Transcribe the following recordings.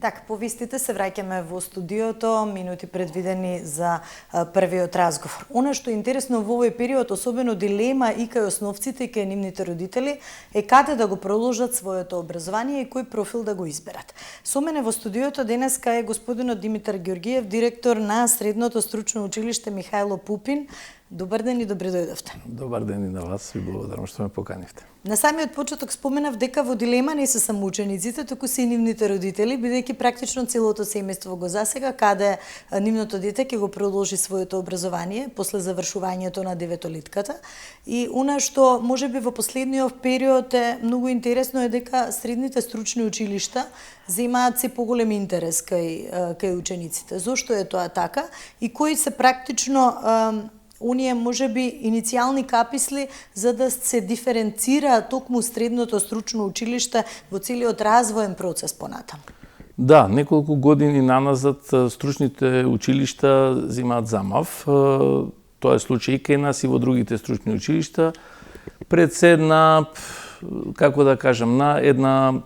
Така, по вистите се враќаме во студиото, минути предвидени за првиот разговор. Она што е интересно во овој период, особено дилема и кај основците и кај нивните родители, е каде да го продолжат своето образование и кој профил да го изберат. Со мене во студиото денеска е господинот Димитар Ѓоргиев, директор на Средното стручно училиште Михајло Пупин. Добар ден и добре дојдовте. Добар ден и на вас, ви благодарам што ме поканивте. На самиот почеток споменав дека во дилема не се само учениците, туку се и нивните родители, бидејќи практично целото семејство го засега каде нивното дете ќе го продолжи своето образование после завршувањето на деветолетката. И она што можеби во последниот период е многу интересно е дека средните стручни училишта земаат се поголем интерес кај учениците. Зошто е тоа така и кои се практично оние можеби иницијални каписли за да се диференцира токму средното стручно училиште во целиот развоен процес понатаму? Да, неколку години наназад стручните училишта земаат замав. Тоа е случај и кај нас и во другите стручни училишта. Пред се една, како да кажам, на една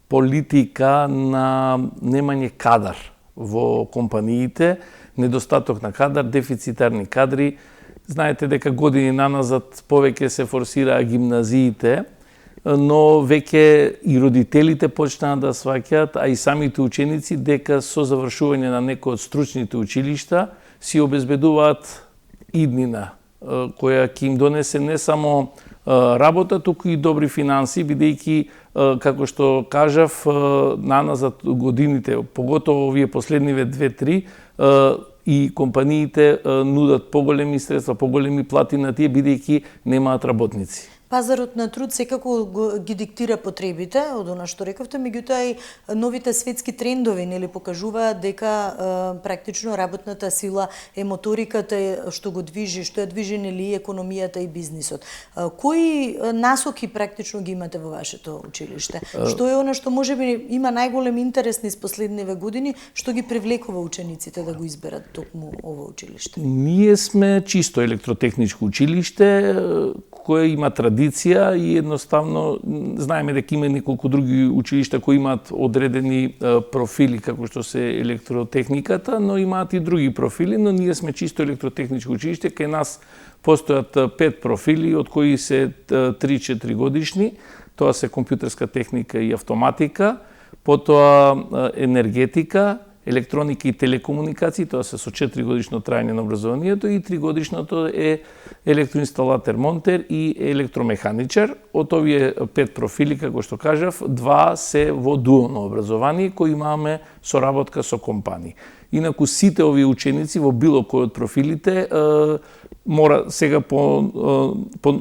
политика на немање кадар во компаниите, недостаток на кадар, дефицитарни кадри. Знаете дека години наназад повеќе се форсираа гимназиите, но веќе и родителите почнаа да сваќаат, а и самите ученици, дека со завршување на некој од стручните училишта си обезбедуваат иднина, која ќе им донесе не само работа, туку и добри финанси, бидејќи, како што кажав, наназад годините, поготово овие последниве 2-3, и компаниите нудат поголеми средства, поголеми плати на тие, бидејќи немаат работници. Пазарот на труд секако ги диктира потребите, од она што рековте, меѓутоа и новите светски трендови нели покажуваат дека практично работната сила е моториката што го движи, што ја движи нели економијата и бизнисот. Кои насоки практично ги имате во вашето училиште? Што е она што можеби има најголем интерес низ последниве години, што ги привлекува учениците да го изберат токму ово училиште? Ние сме чисто електротехничко училиште кое има традиција и едноставно знаеме дека има неколку други училишта кои имаат одредени профили како што се електротехниката, но имаат и други профили, но ние сме чисто електротехничко училиште. Кај нас постојат 5 профили, од кои се 3-4 годишни. Тоа се компјутерска техника и автоматика, потоа енергетика, електроника и телекомуникации, тоа се со 4 годишно трајање на образованието, и 3 годишното е електроинсталатер, монтер и електромеханичар. Од овие 5 профили, како што кажав, 2 се во дуално образование, кои имаме соработка со компании. Инаку сите овие ученици во било кој од профилите мора сега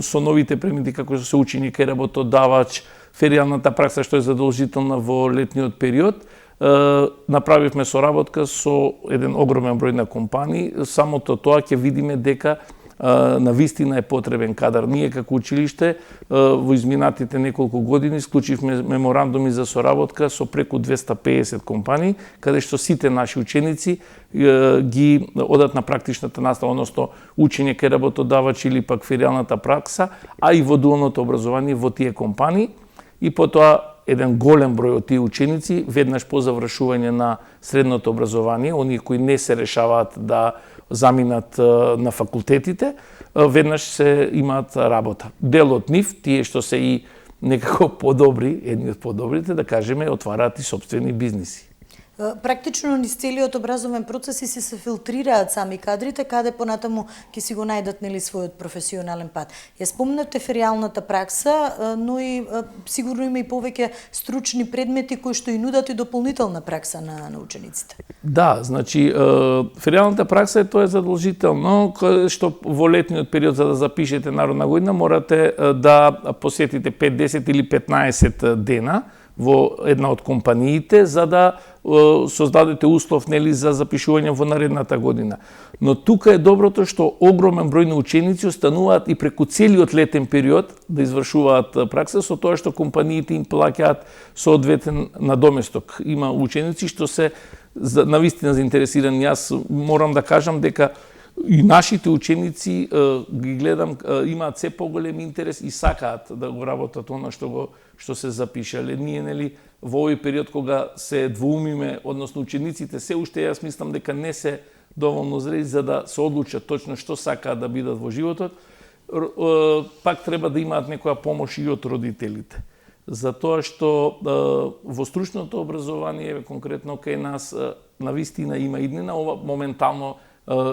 со новите премити како што се учење кај работодавач, феријалната пракса што е задолжителна во летниот период, направивме соработка со еден огромен број на компании. Самото тоа ќе видиме дека на вистина е потребен кадар. Ние како училиште во изминатите неколку години склучивме меморандуми за соработка со преку 250 компании, каде што сите наши ученици ги одат на практичната настава, односно учење кај работодавач или пак феријалната пракса, а и во дуалното образование во тие компании. И потоа еден голем број од тие ученици, веднаш по завршување на средното образование, оние кои не се решаваат да заминат на факултетите, веднаш се имаат работа. Дел од нив, тие што се и некако подобри, едни од подобрите, да кажеме, отвараат и собствени бизниси. Практично низ целиот образовен процес и се филтрираат сами кадрите, каде понатаму ќе си го најдат нели својот професионален пат. Ја спомнавте феријалната пракса, но и сигурно има и повеќе стручни предмети кои што и нудат и дополнителна пракса на учениците. Да, значи феријалната пракса тоа е задолжително, што во летниот период за да запишете народна година морате да посетите 5, 10 или 15 дена во една од компаниите за да создадете услов нели за запишување во наредната година. Но тука е доброто што огромен број на ученици остануваат и преку целиот летен период да извршуваат пракса, со тоа што компаниите им плаќаат соодветен надоместок. Има ученици што се навистина заинтересирани. Јас морам да кажам дека И нашите ученици ги гледам имаат се поголем интерес и сакаат да го работат она што се запишале. Ние нели во овој период кога се двоумиме, односно учениците се уште јас мислам дека не се доволно зрели за да се одлучат точно што сакаат да бидат во животот, пак треба да имаат некоја помош и од родителите. Затоа што во стручното образование, конкретно кај нас, навистина има иднина, ова моментално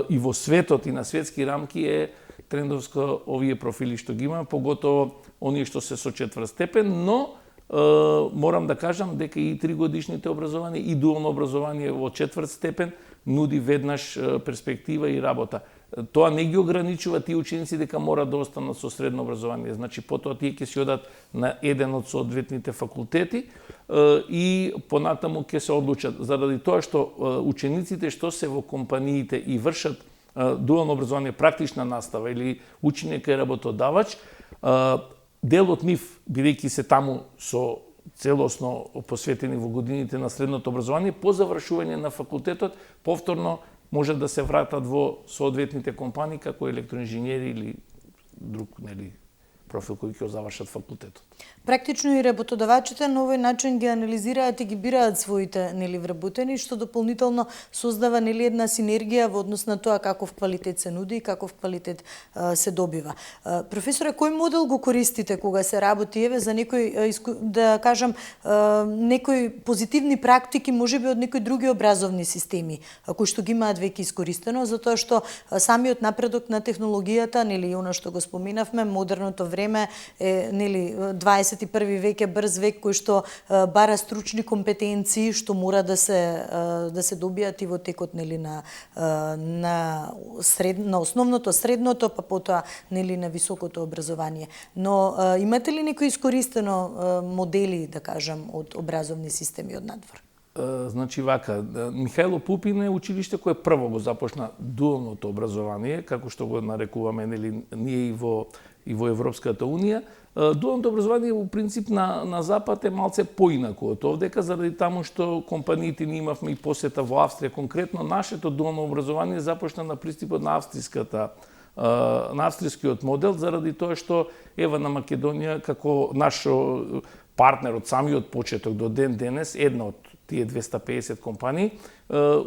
и во светот и на светски рамки е трендовско овие профили што ги има, поготово оние што се со 4 степен, но морам да кажам дека и 3-годишните образование и дуално образование во 4 степен нуди веднаш перспектива и работа. Тоа не ги ограничува тие ученици дека мора да останат со средно образование. Значи, потоа тие ќе се одат на еден од соодветните факултети и понатаму ќе се одлучат. Заради тоа што учениците што се во компаниите и вршат дуално образование, практична настава или учење кај работодавач, дел од нив, бидејќи се таму со целосно посветени во годините на средното образование, по завршување на факултетот, повторно може да се вратат во соодветните компании како електроинженери или друг профил кој ќе завршат факултетот. Практично и работодавачите на овој начин ги анализираат и ги бираат своите вработени, што дополнително создава една синергија во однос на тоа каков квалитет се нуди и каков квалитет се добива. Професоре, кој модел го користите кога се работи за некој, да кажам, некои позитивни практики, можеби од некои други образовни системи, кои што ги имаат веќе искористено, затоа што самиот напредок на технологијата, и она што го споменавме, модерното време е 21 век е брз век кој што бара стручни компетенции што мора да се добијат и во текот на основното, средното, па потоа на високото образование. Но имате ли некои искористено модели, да кажам, од образовни системи од надвор? Значи вака, Михајло Пупин е училиште кое прво го започна дуалното образование, како што го нарекуваме ние и во Европската Унија. Дуалното образование во принцип на Запад е малце поинако од овдека, заради таму што компаниите ни имавме и посета во Австрија. Конкретно нашето дуално образование започна на пристапот на австријскиот модел, заради тоа што ева на Македонија како наш партнер од самиот почеток до ден денес, една од тие 250 компании,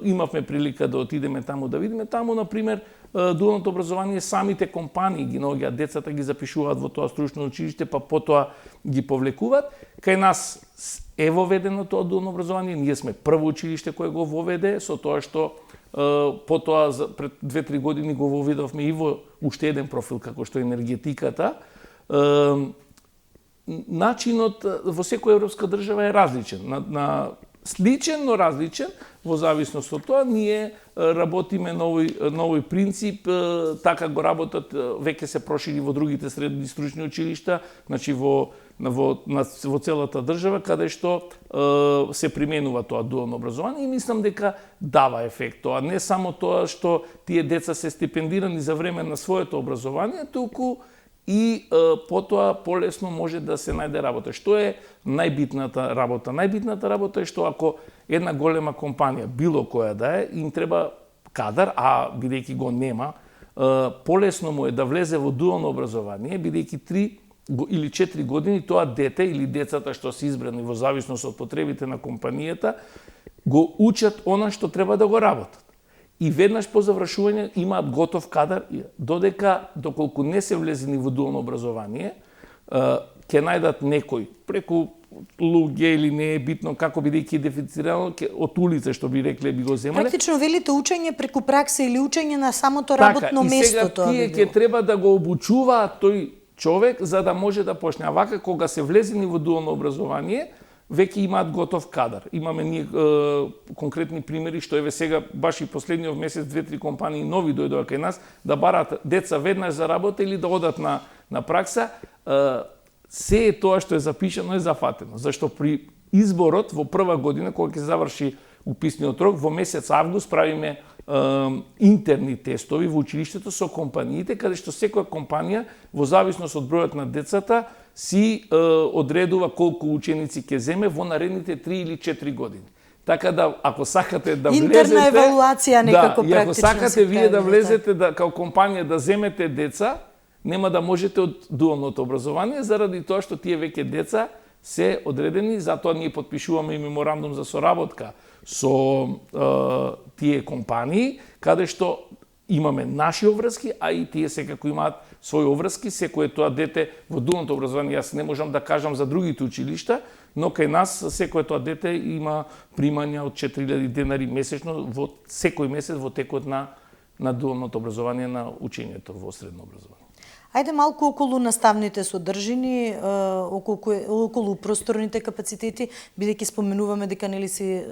имавме прилика да отидеме таму да видиме. Таму, например, дуалното образование, самите компании ги наоѓаат децата, ги запишуваат во тоа стручно училиште, па потоа ги повлекуваат. Кај нас е воведено тоа дуално образование, ние сме прво училиште кое го воведе, со тоа што потоа пред 2-3 години го воведовме и во уште еден профил како што е енергетиката. Начинот во секоја европска држава е различен, сличен, но различен, во зависност од тоа. Ние работиме на овој принцип, така го работат, веќе се прошири во другите средни стручни училишта, значи во целата држава, каде што се применува тоа дуално образование, и мислам дека дава ефект тоа. Не само тоа што тие деца се стипендирани за време на своето образование, туку и потоа полесно може да се најде работа. Што е најбитната работа? Најбитната работа е што ако една голема компанија, било која да е, им треба кадар, а бидејќи го нема, полесно му е да влезе во дуално образование, бидејќи 3 или 4 години тоа дете или децата што се избрани во зависност од потребите на компанијата, го учат она што треба да го работат. И веднаш по завршување имаат готов кадар, доколку не се влезени во дуално образование, ќе најдат некој преку луѓе или не е битно како бидејќи дефицирано од улица, што би рекле, би го земале. Практично велите учење преку пракса или учење на самото работно место, тоа би било. И сега тие ќе треба да го обучуваат тој човек за да може да почне. А вака кога се влезени во дуално образование, веќе имаат готов кадар. Имаме ние конкретни примери, што еве сега, баш и последниот месец, 2-3 компании нови дојдоа кај нас, да барат деца веднаш за работа или да одат на пракса. Се е тоа што е запишано е зафатено. Зашто при изборот во прва година, кога ќе се заврши уписниот рок, во месец август правиме интерни тестови во училиштето со компаниите, каде што секоја компанија, во зависност од бројот на децата, си одредува колку ученици ќе земе во наредните 3 или 4 години. Така да, ако сакате да интерна влезете... евалуација некако и ако практично сакате се вие да прави, влезете као компанија да земете деца, нема да можете од дуалното образование, заради тоа што тие веќе деца се одредени, затоа ние подпишуваме и меморандум за соработка со тие компании, каде што имаме наши обврски, а и тие секако имаат своји обврски, секое тоа дете во дуалното образование, јас не можам да кажам за другите училишта, но кај нас секое тоа дете има примања од 4000 денари месечно во секој месец во текот на дуалното образование на учењето во средно образование. Ајде малку околу наставните содржини, околу просторните капацитети, бидејќи споменуваме дека нели се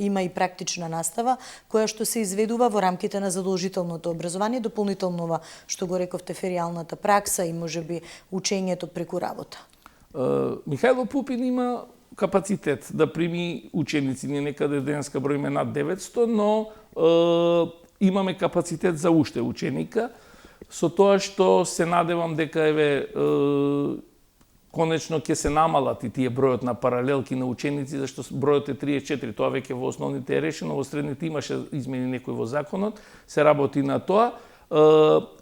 има и практична настава, која што се изведува во рамките на задолжителното образование, дополнително ова што го рековте феријалната пракса и можеби учењето преку работа. Михајло Пупин има капацитет да прими ученици, ние некаде денеска броиме над 900, но имаме капацитет за уште ученика, со тоа што се надевам дека конечно ќе се намалат и тие бројот на паралелки на ученици, зашто бројот е 34, тоа веќе во основните е решено, во средните имаше измени некои во законот, се работи на тоа.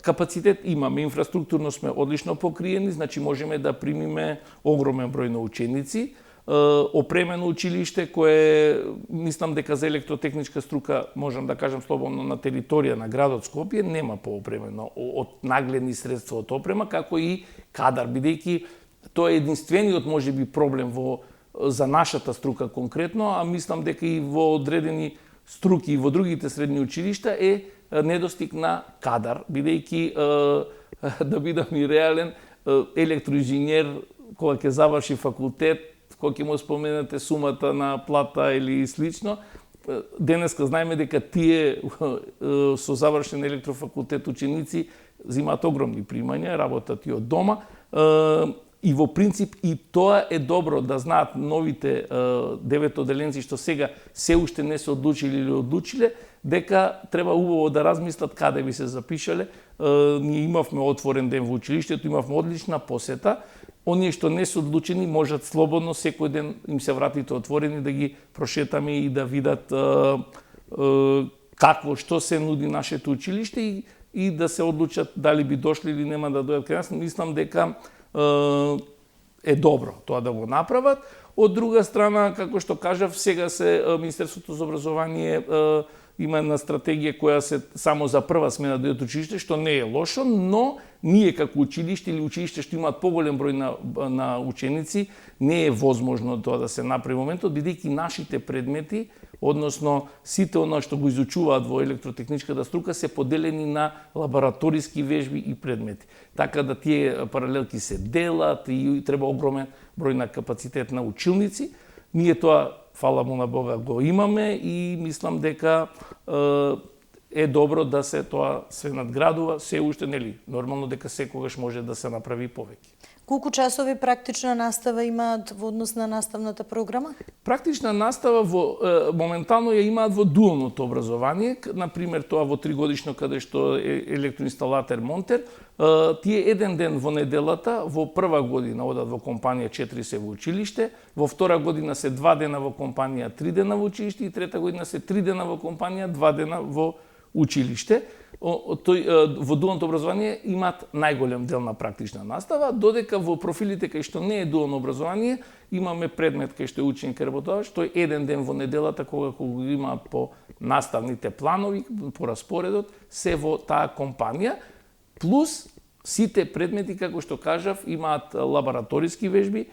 Капацитет имаме, инфраструктурно сме одлично покриени, значи можеме да примиме огромен број на ученици. Опремено училиште кое мислам дека за електротехничка струка можам да кажам слободно на територија на градот Скопје нема поопремено од нагледни средства од опрема, како и кадар, бидејќи тоа е единствениот можеби проблем за нашата струка конкретно, а мислам дека и во одредени струки и во другите средни училишта е недостиг на кадар, бидејќи да бидам и реален, електроинженер кога ќе заврши факултет, кога ќе му споменате сумата на плата или слично, денеска знаеме дека тие со завршен електрофакултет ученици земаат огромни примања, работат и од дома, и во принцип и тоа е добро да знаат новите 9 оделенци што сега се уште не се одлучили или одлучиле, дека треба убаво да размислат каде би се запишале. Ние имавме отворен ден во училиштето, имавме одлична посета. Оние што не се одлучени можат слободно секој ден им се вратите отворени да ги прошетаме и да видат какво што се нуди нашето училиште и да се одлучат дали би дошли или нема да дојдат кај нас. Мислам дека е добро тоа да го направат. Од друга страна, како што кажав, сега се Министерството за образование има една стратегија која се само за прва смена дојдат училиште, што не е лошо, но ние како училиште или училиште што имаат поголем број на ученици, не е возможно тоа да се направи во моментот, бидејќи нашите предмети, односно сите она што го изучуваат во електротехничката струка се поделени на лабораториски вежби и предмети. Така да тие паралелки се делат и треба огромен број на капацитет на училници. Ние тоа, фала му на Бога, го имаме и мислам дека е добро да се тоа се надградува, се уште нели, нормално дека секогаш може да се направи повеќе. Колку часови практична настава имаат во однос на наставната програма? Практична настава моментално ја имаат во дуалното образование, например тоа во 3-годишно каде што е електроинсталатер монтер, тие еден ден во неделата, во прва година одат во компанија 4 се во училиште, во втора година се 2 дена во компанија 3 дена во училиште и трета година се 3 дена во компанија 2 дена во училиште. Во дуалното образование имаат најголем дел на практична настава, додека во профилите кај што не е дуално образование имаме предмет кај што е ученик и работодавач, тој еден ден во неделата кога го имаат по наставните планови, по распоредот, се во таа компанија, плюс сите предмети, како што кажав, имаат лабораториски вежби.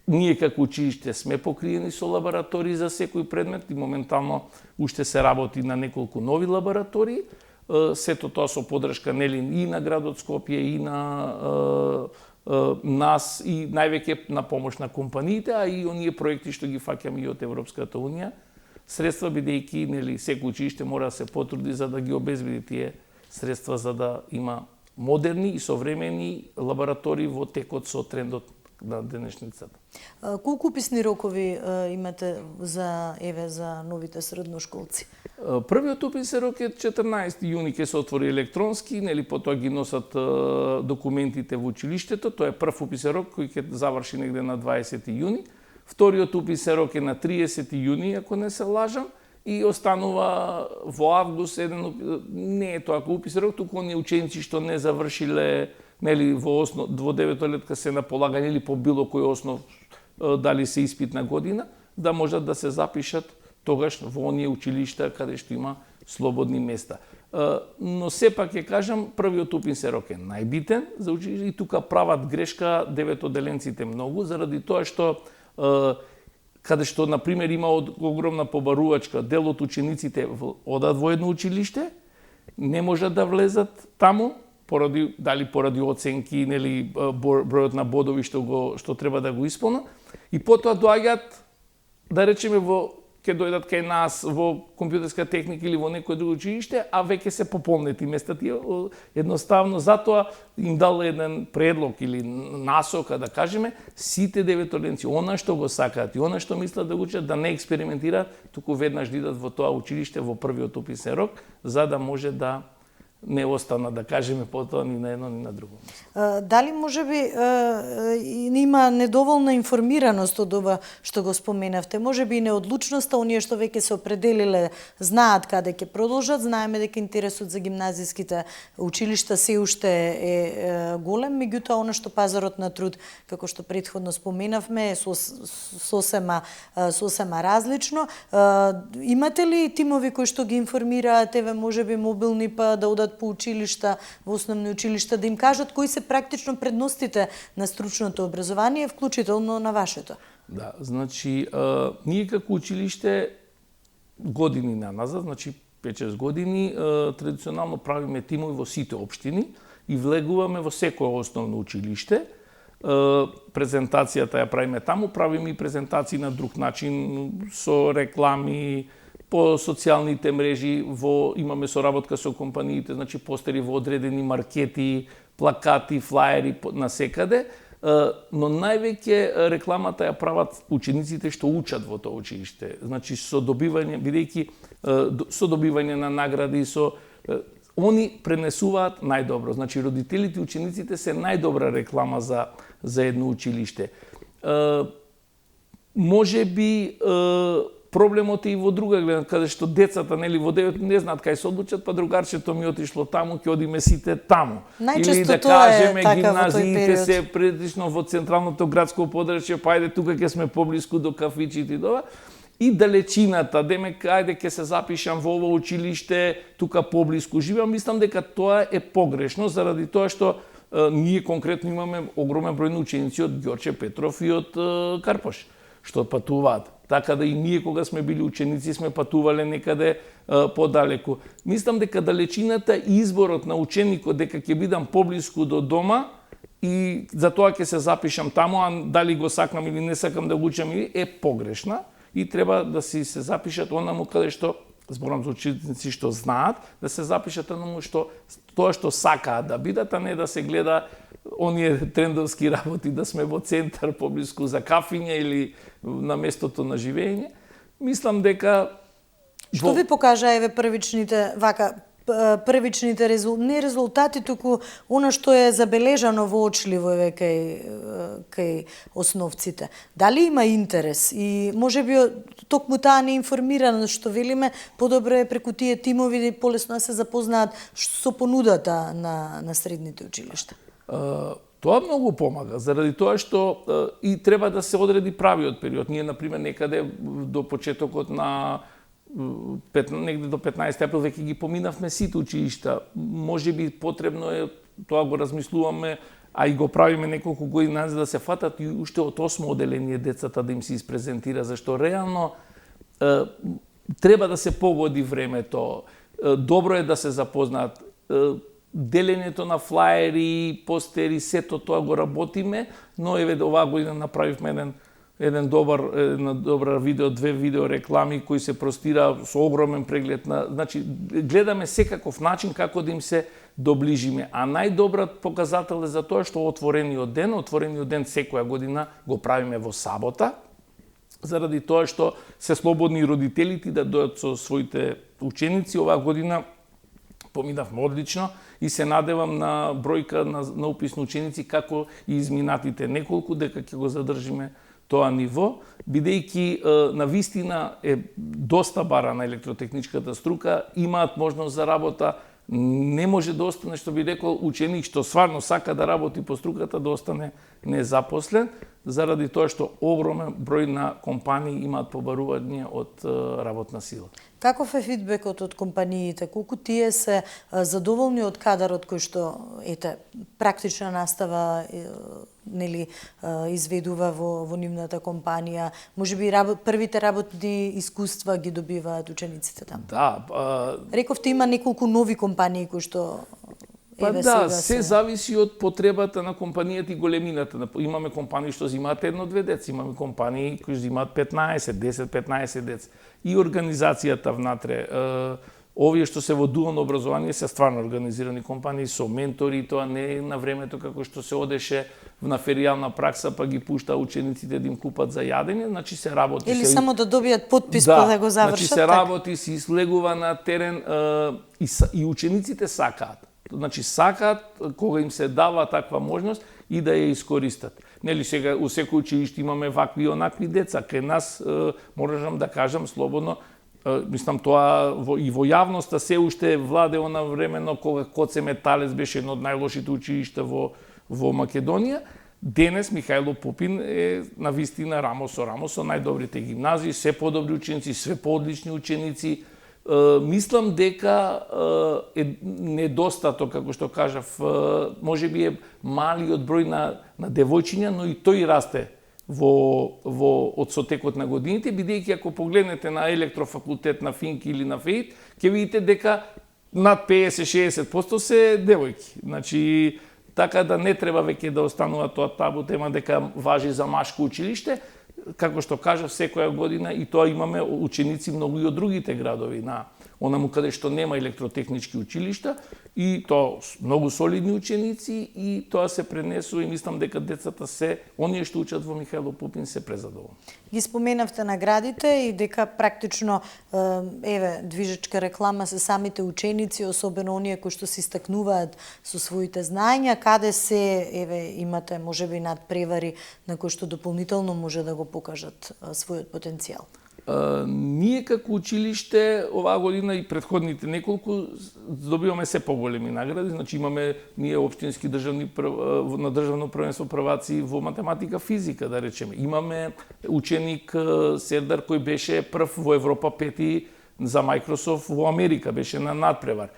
Ние како училиште сме покриени со лаборатории за секој предмет и моментално уште се работи на неколку нови лаборатории. Сето тоа со поддршка нели и на градот Скопје и на нас и највеќе на помош на компаниите, а и оние проекти што ги фаќаме и од Европската унија. Средства бидејќи нели секој училиште мора да се потруди за да ги обезбеди тие средства за да има модерни и современи лаборатории во текот со трендот на денешницата. Колку уписни рокови имате за новите средношколци? Првиот уписен рок е 14 јуни ќе се отвори електронски, нели потоа ги носат документите во училиштето, тоа е прв уписен рок кој ќе заврши негде на 20 јуни. вториот уписен рок е на 30 јуни, ако не се лажам, и останува во август еден, не е тоа уписен рок, туку оние ученици што не завршиле, нели, во 9-то летка се на полагање или по било кој основ дали се испитна година, да можат да се запишат тогаш во оние училишта каде што има слободни места. Но сепак ќе кажам, првиот уписен рок е најбитен за училиште и тука прават грешка деветоделенците многу, заради тоа што каде што, например, има огромна побарувачка, дел од учениците одат во едно училиште, не можат да влезат таму, дали поради оценки, нели, бројот на бодови што треба да го исполнат, и потоа доаѓаат, да речеме, ќе дојдат кај нас во компјутерска техника или во некој друго училиште, а веќе се пополнети места тие. Едноставно, затоа им дал еден предлог или насока, да кажеме, сите деветоленци, она што го сакаат и она што мислат да го учат, да не експериментираат, туку веднаш да идат во тоа училиште во првиот уписен рок, за да може да не остана, да кажеме, потоа ни на едно, ни на друго место. Дали можеби има недоволна информираност од ова што го споменавте? Можеби и неодлучноста, оние што веќе се определиле, знаат каде ќе продолжат, знаеме дека интересот за гимназиските училишта се уште е голем, меѓутоа она што пазарот на труд, како што претходно споменавме, е сосема различно. Имате ли тимови кои што ги информираат, еве можеби мобилни, па да одат по училишта, во основни училишта, да им кажат кои се практично предностите на стручното образование, вклучително на вашето? Да, значи, ние како училиште години наназад, значи 5-6 години, традиционално правиме тимови во сите општини и влегуваме во секое основно училиште. Презентацијата ја правиме таму, правиме и презентации на друг начин, со реклами, по социјалните мрежи, имаме соработка со компаниите, значи постери во одредени маркети, плакати, флаери насекаде, но највеќе рекламата ја прават учениците што учат во тоа училиште. Значи со добивање, бидејќи со добивање на награди, они пренесуваат најдобро. Значи родителите и учениците се најдобра реклама за едно училиште. Можеби проблемот е и во друга гледна, каде што децата, нели, во 9 не знаат кај се одлучат, па другарчето ми отишло таму, ќе одиме сите таму. Најчесто или да тоа кажеме, е така гимназиите се предишно во централното градско подрачје, па ајде тука ќе сме поблиску до кафичите и дова. И далечината, демек, ајде ќе се запишам во ова училиште, тука поблиску живеам, мислам дека тоа е погрешно, заради тоа што ние конкретно имаме огромен број на ученици од Ѓорче Петров и од Карпош, што патуваат. Така да и ние кога сме били ученици сме патувале некаде подалеку. Мислам дека далечината и изборот на ученикот дека ќе бидам поблиску до дома и за тоа ќе се запишам таму, а дали го сакам или не сакам да го учам е погрешна и треба да си се запишат онаму каде што, зборам за ученици што знаат, да се запишат онаму тоа што сакаат да бидат, а не да се гледа оние трендовски работи, да сме во центар поблиску за кафиње или на местото на живење. Мислам дека Што ви покажа еве првичните не резултати, туку она што е забележано воочливо еве кај основците. Дали има интерес и можеби токму таа неинформираност што велиме, подобро е преку тие тимови полесно да се запознаат со понудата на средните училишта? Тоа многу помага, заради тоа што и треба да се одреди правиот период. Ние, например, некаде до почетокот на негде до 15 април веќе ги поминавме сите училишта. Може би потребно е, тоа го размислуваме, а и го правиме неколку години за да се фатат и уште од 8 оделение децата да им се испрезентира, зашто реално треба да се погоди времето. Добро е да се запознаат. Делењето на флаери, постери, сето тоа го работиме, но еве оваа година направивме една добра видео, 2 видео реклами кои се простира со огромен преглед на, значи гледаме секаков начин како да им се доближиме, а најдобрат показател е за тоа што отворениот ден секоја година го правиме во сабота, заради тоа што се слободни родителите да дојдат со своите ученици. Оваа година поминавме одлично и се надевам на бројка на уписни ученици како и изминатите неколку, дека ќе го задржиме тоа ниво, бидејќи на вистина е доста барана електротехничката струка, имаат можност за работа, не може да остане, што би рекол, ученик што стварно сака да работи по струката, да остане незапослен, заради тоа што огромен број на компании имаат побарување од работна сила. Каков е фидбекот од компаниите? Колку тие се задоволни од кадарот кој што практична настава изведува во нивната компанија? Можеби првите работни искуства ги добиваат учениците таму? Да, рековте има неколку нови компании кои што се зависи од потребата на компанијата и големината. Имаме компании што зимаат 1-2 деца, имаме компании кои зимаат 15, 10-15 деца. И организацијата внатре, овие што се во дуално образование се стварно организирани компании со ментори, тоа не е на времето како што се одеше на феријална пракса, па ги пушта учениците да им купат за јадење, значи се работи. Или само да добијат подпис па да го завршат. Значи се работи, се излегува на терен и учениците сакаат. Значи сакаат кога им се дава таква можност и да ја искористат. Нели сега у секој училиште имаме вакви и онакви деца. Кај нас можам да кажам слободно, мислам тоа и во јавноста се уште владе она времено кога Коце Металец беше едно од најлошите училишта во Македонија. Денес Михајло Пупин е на вистина рамо со најдобрите гимназии, се подобри ученици, све поодлични ученици. Мислам дека е недостаток, како што кажав, можеби е малиот број на девојчиња, но и тој расте од сотекот на годините, бидејќи ако погледнете на електрофакултет на Финки или на ФЕИТ, ќе видите дека над 50-60% се девојки. Значи, така да не треба веќе да останува тоа табу тема дека важи за машко училиште. Како што кажав, секоја година и тоа имаме ученици многу и од другите градови на онаму каде што нема електротехнички училишта и тоа многу солидни ученици и тоа се пренесува и мислам дека децата се оние што учат во Михајло Пупин се презадоволни. Ги споменавте наградите и дека практично движечка реклама се самите ученици, особено оние кои што се истакнуваат со своите знаења, каде се имате можеби надпревари на кои што дополнително може да го покажат својот потенцијал. Ние како училиште оваа година и претходните неколку добиваме се поголеми награди, значи имаме ние општински на државно првенство прваци во математика, физика, да речеме. Имаме ученик Сердар кој беше прв во Европа, пети за Microsoft во Америка, беше на надпревар.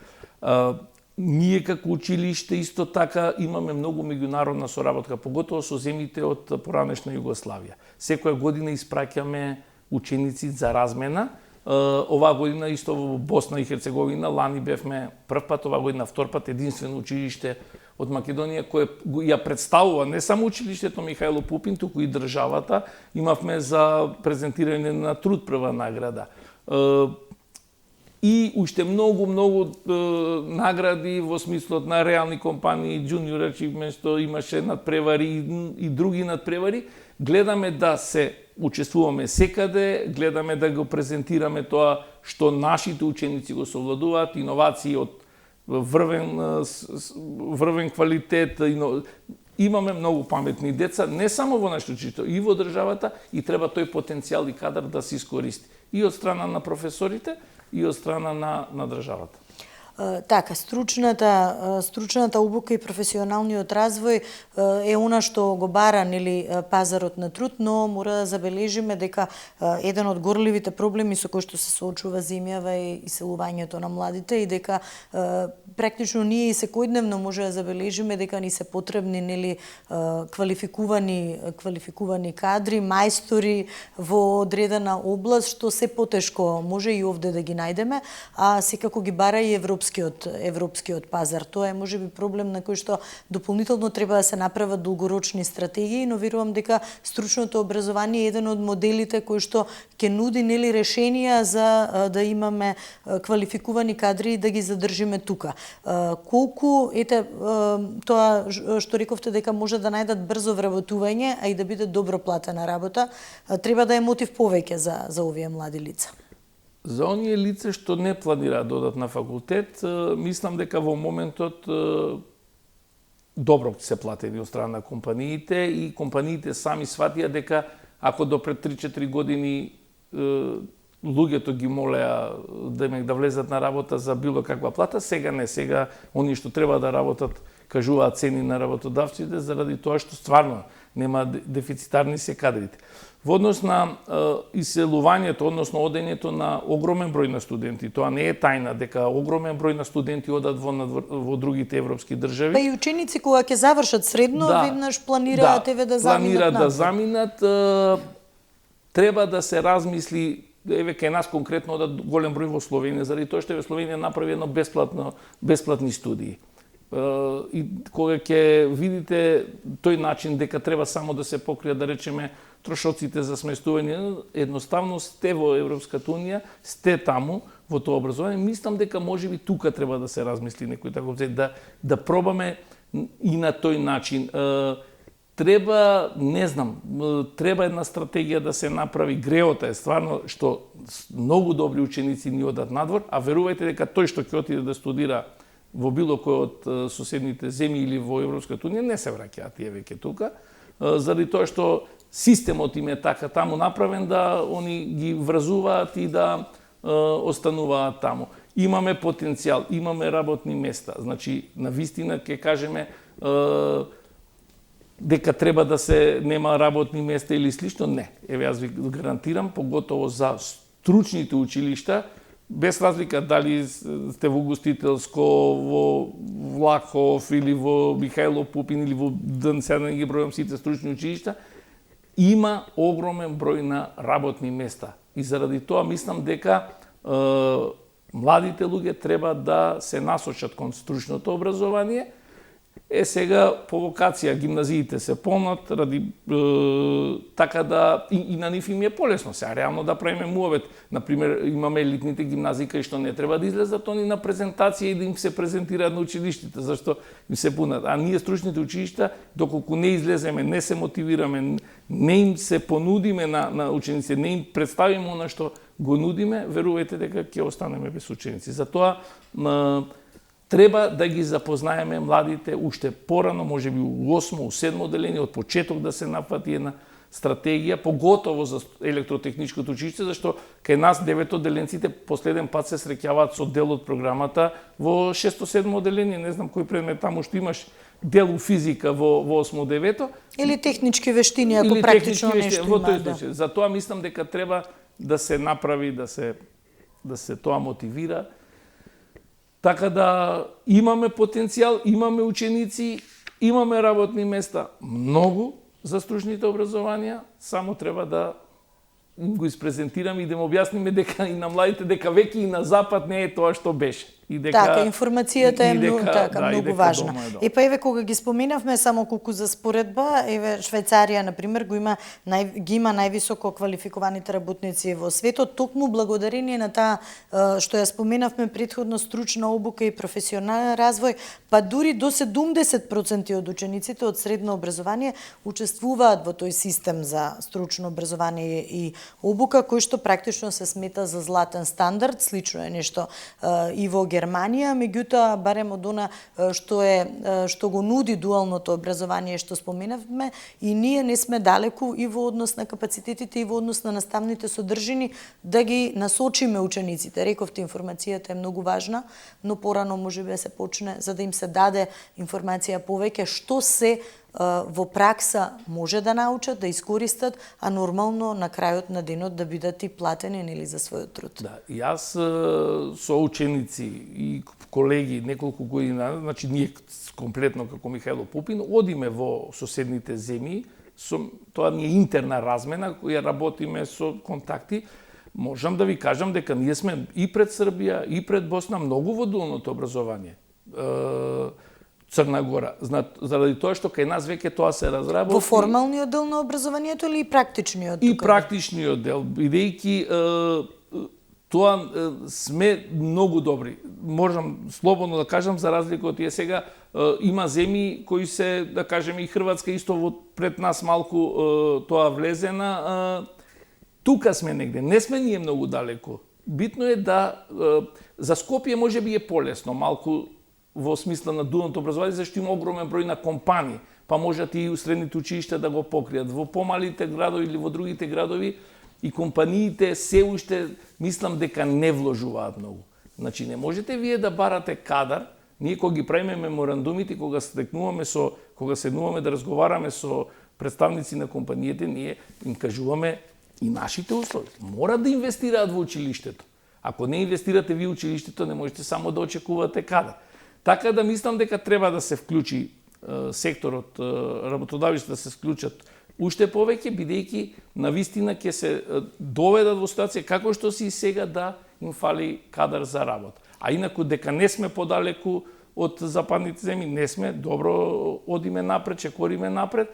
Ние како училиште исто така имаме многу меѓународна соработка, поготово со земјите од поранешна Југославија. Секоја година испраќаме ученици за размена. Оваа година исто во Босна и Херцеговина, лани бевме прв пат, оваа година втор пат, единствено училиште од Македонија кое ја представува не само училиштето Михајло Пупин, туку и државата. Имавме за презентирање на труд прва награда. И уште многу награди во смислот на реални компании, Junior Achievement, што имаше надпревари и други надпревари. Гледаме да се учествуваме секаде, гледаме да го презентираме тоа што нашите ученици го совладуваат, иновации од врвен квалитет. Имаме многу паметни деца, не само во нашето училиште, и во државата, и треба тој потенцијал и кадар да се искористи. И од страна на професорите, и од страна на државата. Така, стручната обука и професионалниот развој е она што го бара пазарот на труд, но мора да забележиме дека еден од горливите проблеми со кои што се соочува земјава е иселувањето на младите и дека практично ние и секојдневно може да забележиме дека ни се потребни квалификувани кадри, мајстори во одредена област, што се потешко може и овде да ги најдеме, а секако ги бара и европскиот пазар. Тоа е можеби проблем на кој што дополнително треба да се направат долгорочни стратегии, но верувам дека стручното образование е еден од моделите кои што ќе нуди решенија за да имаме квалификувани кадри и да ги задржиме тука. Колку тоа што рековте дека може да најдат брзо вработување, а и да биде добро платена работа, треба да е мотив повеќе за овие млади лица. За оние лица што не планираат да одат на факултет, мислам дека во моментот добро се платени од страна на компаниите и компаниите сами сватија дека Ако до пред 3-4 години луѓето ги молеа да влезат на работа за било каква плата, сега не, сега они што треба да работат кажуваат цени на работодавците заради тоа што стварно нема дефицитарни се кадрите. Во однос на иселувањето, односно одењето на огромен број на студенти, тоа не е тајна дека огромен број на студенти одат во другите европски држави. Па и ученици кога ќе завршат средно, веднаш планираат да заминат. Треба да се размисли, еве кај нас конкретно одат голем број во Словенија, заради тоа што Словенија направи едно бесплатни студии. И кога ќе видите тој начин дека треба само да се покријат, да речеме, трошоците за сместување, едноставно сте во Европската унија, сте таму во тоа образование, мислам дека можеби тука треба да се размисли некој таков, да пробаме и на тој начин. Треба, не знам, треба една стратегија да се направи. Греота е стварно што многу добри ученици ни одат надвор, а верувајте дека тој што ќе отиде да студира во било кој од соседните земји или во Европската унија не се враќаат тие веќе тука, заради тоа што системот им е така таму направен да они ги врзуваат и да остануваат таму. Имаме потенцијал, имаме работни места. Значи, навистина ќе кажеме дека треба да се нема работни места или слично, не. Еве јас ви гарантирам, поготово за стручните училишта, без разлика дали сте во Гостителско, во Влахов или во Михајло Пупин или во сега да ги бројам сите стручни училишта, има огромен број на работни места. И заради тоа мислам дека младите луѓе треба да се насочат кон стручното образование. Сега по вокација гимназиите се полнат ради така да и на нив им е полесно сега реално да правиме муавет. Например, имаме елитните гимназии кај што не треба да излезат они на презентација и да им се презентираат на училиштите, зашто им се пунат. А ние стручните училишта, доколку не излеземе, не се мотивираме, не им се понудиме на учениците, не им представиме она што го нудиме, верувајте дека ќе останеме без ученици. Затоа треба да ги запознаеме младите уште порано, можеби у 8, у 7 одделение, од почеток да се напати една стратегија, поготово за електротехничкото училиште, зашто кај нас 9 одделенците последен пат се среќаваат со дел од програмата во 6-7 одделение, не знам кој предмет таму што имаш дел у физика во 8-9. Или технички вештини, ако практично нешто има. Затоа мислам дека треба да се направи, да се тоа мотивира. Така да имаме потенцијал, имаме ученици, имаме работни места, многу за стручните образованија, само треба да им го испрезентираме и да им објасниме дека и на младите дека веќе и на запад не е тоа што беше. И дека така, информацијата е многу важна. И па еве кога ги споменавме само колку за споредба, еве Швајцарија на пример ги има највисоко квалификуваните работници во светот, токму благодарение на таа што ја споменавме претходно стручна обука и професионален развој, па дури до 70% од учениците од средно образование учествуваат во тој систем за стручно образование и обука кој што практично се смета за златен стандард, слично е нешто и во Германија, меѓутоа барем од она што го нуди дуалното образование што споменавме, и ние не сме далеку и во однос на капацитетите и во однос на наставните содржини да ги насочиме учениците. Рековте, информацијата е многу важна, но порано можеби да се почне за да им се даде информација повеќе што се во пракса може да научат, да искористат, а нормално на крајот на денот да бидат и платени нели за својот труд. Да, јас со ученици и колеги неколку година, значи ние комплетно како Михајло Пупин, одиме во соседните земји, тоа ни е интерна размена, која работиме со контакти. Можам да ви кажам дека ние сме и пред Србија, и пред Босна многу во дуалното образование. Црна Гора, заради тоа што кај нас веќе тоа се разработи. Во формалниот дел на образованието или и практичниот? И практичниот дел, бидејќи тоа сме многу добри. Можам слободно да кажам, за разлика од тие сега, има земји кои се, да кажеме, и Хрватска исто пред нас малку тоа влезена. Тука сме негде, не сме ние многу далеку. Битно е да, за Скопје можеби е полесно, малку во смисла на дуалното образование, зашто има огромен број на компании. па можат и средните училишта да го покријат. Во помалите градови или во другите градови и компаниите се уште мислам дека не вложуваат многу. Значи не можете вие да барате кадар. Ние кога ги правиме меморандумите, кога седнуваме да разговараме со представници на компаниите, ние им кажуваме и нашите услови. Мора да инвестираат во училиштето. Ако не инвестирате ви училиштето, не можете само да очекувате кадар. Така да мислам дека треба да се вклучи секторот, работодавците да се вклучат уште повеќе, бидејќи навистина ќе се доведат во ситуација како што си и сега да им фали кадар за работа. А инаку дека не сме подалеку од западните земји, не сме, добро одиме напред, ќе кориме напред.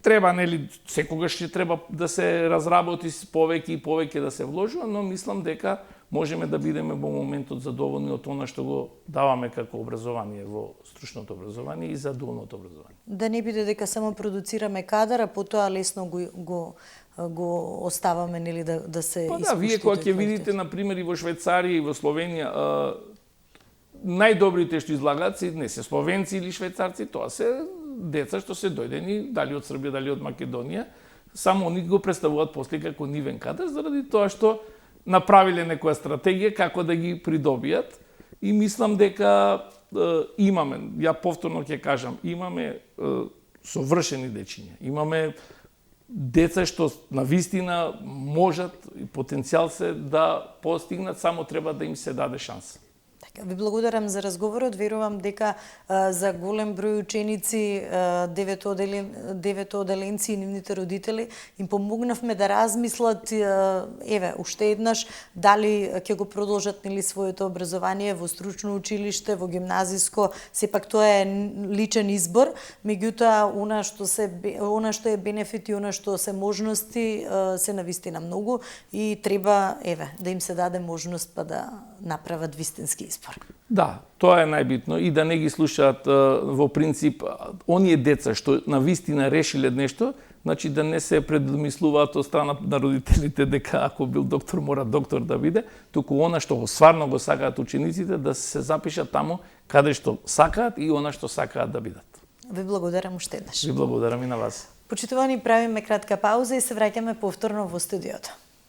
Треба, нели, секогаш ќе треба да се разработи повеќе и повеќе да се вложува, но мислам дека можеме да бидеме во моментот задоволни од она што го даваме како образование во стручното образование и за дуалното образование. Да не биде дека само продуцираме кадар, а потоа лесно го оставаме, нели, да се испушти. Да, вие кога ќе видите на пример и во Швајцарија и во Словенија, најдобрите што излагаат се не се словенци или швајцарци, тоа се деца што се дојдени дали од Србија, дали од Македонија, само они го представуваат после како нивен кадар заради тоа што направиле некоја стратегија како да ги придобијат и мислам дека имаме, ја повторно ќе кажам, имаме совршени дечиња, имаме деца што навистина можат и потенцијал се да постигнат, само треба да им се даде шанса. Ви благодарам за разговорот. Верувам дека за голем број ученици, девето оделенци и нивните родители им помогнавме да размислат уште еднаш дали ќе го продолжат нели своето образование во стручно училиште, во гимназиско. Сепак тоа е личен избор, меѓутоа она што е бенефит и она што се можности се навистина многу и треба да им се даде можност па да направат вистински избор. Да, тоа е најбитно и да не ги слушаат во принцип оние деца што навистина решиле нешто, значи да не се предмислуваат од страна на родителите дека ако бил доктор мора доктор да биде, туку она што стварно го сакаат учениците да се запишат таму каде што сакаат и она што сакаат да бидат. Ви благодарам уште еднаш. Ви благодарам и на вас. Почитувани, правиме кратка пауза и се враќаме повторно во студиото.